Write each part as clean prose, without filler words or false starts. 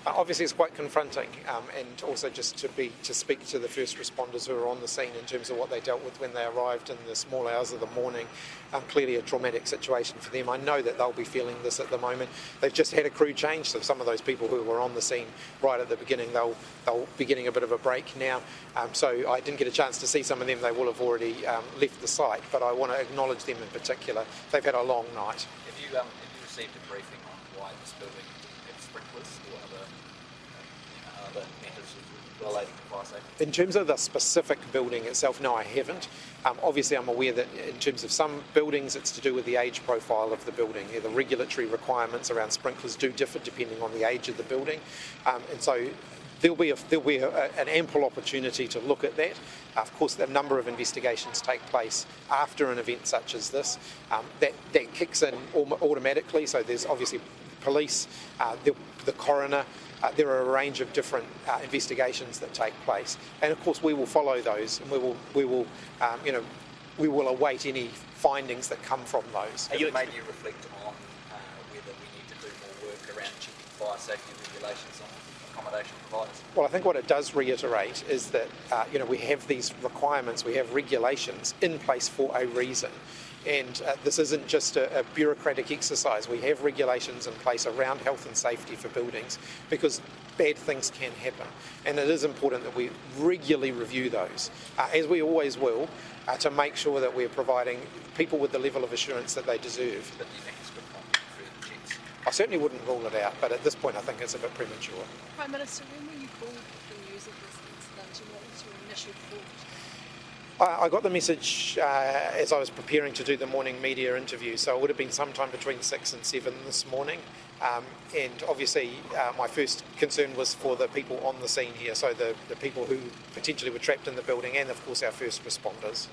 Obviously, it's quite confronting, and also just to speak to the first responders who are on the scene in terms of what they dealt with when they arrived in the small hours of the morning. Clearly a traumatic situation for them. I know that they'll be feeling this at the moment. They've just had a crew change, so some of those people who were on the scene right at the beginning, they'll be getting a bit of a break now. So I didn't get a chance to see some of them. They will have already left the site, but I want to acknowledge them in particular. They've had a long night. Have you received a briefing on why this building had sprinklers or other matters relating to fire safety? In terms of the specific building itself, no, I haven't. Obviously, I'm aware that in terms of some buildings, it's to do with the age profile of the building. The regulatory requirements around sprinklers do differ depending on the age of the building, and so there'll be an ample opportunity to look at that. Of course, a number of investigations take place after an event such as this. That kicks in automatically, so there's obviously police, the coroner. There are a range of different investigations that take place, and of course we will follow those, and we will await any findings that come from those. Has it made you reflect on whether we need to do more work around checking fire safety regulations on accommodation providers? Well, I think what it does reiterate is that we have these requirements, we have regulations in place for a reason. And this isn't just a bureaucratic exercise. We have regulations in place around health and safety for buildings because bad things can happen. And it is important that we regularly review those, as we always will, to make sure that we're providing people with the level of assurance that they deserve. But do you think it's good for checks? I certainly wouldn't rule it out, but at this point I think it's a bit premature. Prime Minister, when were you called for news of this incident and what was your initial thought? I got the message as I was preparing to do the morning media interview, so it would have been sometime between 6 and 7 this morning. And obviously my first concern was for the people on the scene here, so the people who potentially were trapped in the building, and of course our first responders.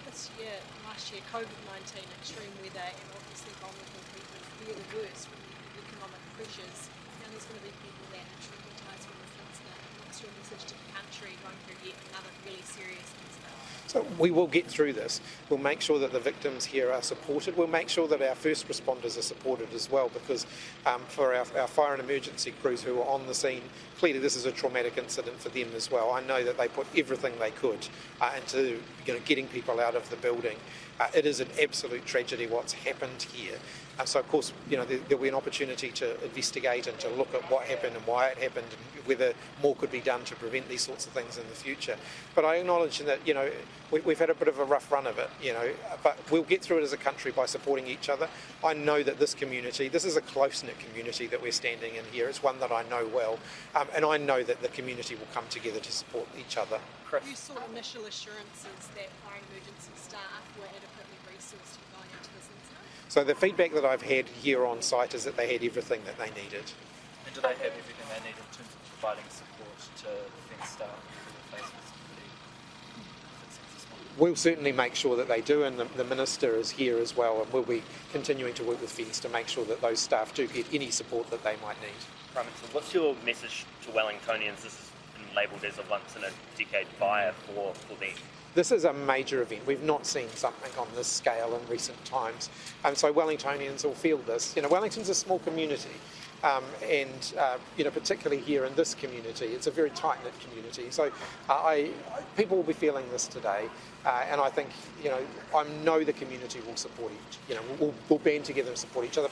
Last year, COVID-19, extreme weather, and obviously vulnerable people feel the worst from the economic pressures. Now there's going to be people that are traumatised from this incident. What's your message to the country going through yet another really serious incident? So we will get through this. We'll make sure that the victims here are supported. We'll make sure that our first responders are supported as well, because for our fire and emergency crews who are on the scene, clearly this is a traumatic incident for them as well. I know that they put everything they could into getting people out of the building. It is an absolute tragedy what's happened here. So of course, there'll be an opportunity to investigate and to look at what happened and why it happened and whether more could be done to prevent these sorts of things in the future. But I acknowledge that, we've had a bit of a rough run of it, but we'll get through it as a country by supporting each other. I know that this is a close-knit community that we're standing in here. It's one that I know well, and I know that the community will come together to support each other. Chris? You saw initial assurances that fire and emergency staff were adequately resourced for going into this incident? So the feedback that I've had here on site is that they had everything that they needed. And do they have everything they need in terms of providing support to defence staff who are facing this? We'll certainly make sure that they do, and the Minister is here as well, and we'll be continuing to work with Fence to make sure that those staff do get any support that they might need. Prime Minister, what's your message to Wellingtonians? This has been labelled as a once-in-a-decade fire for them. This is a major event. We've not seen something on this scale in recent times. So Wellingtonians will feel this. Wellington's a small community, and particularly here in this community, it's a very tight-knit community. So people will be feeling this today, and I think, I know the community will support we'll band together and support each other.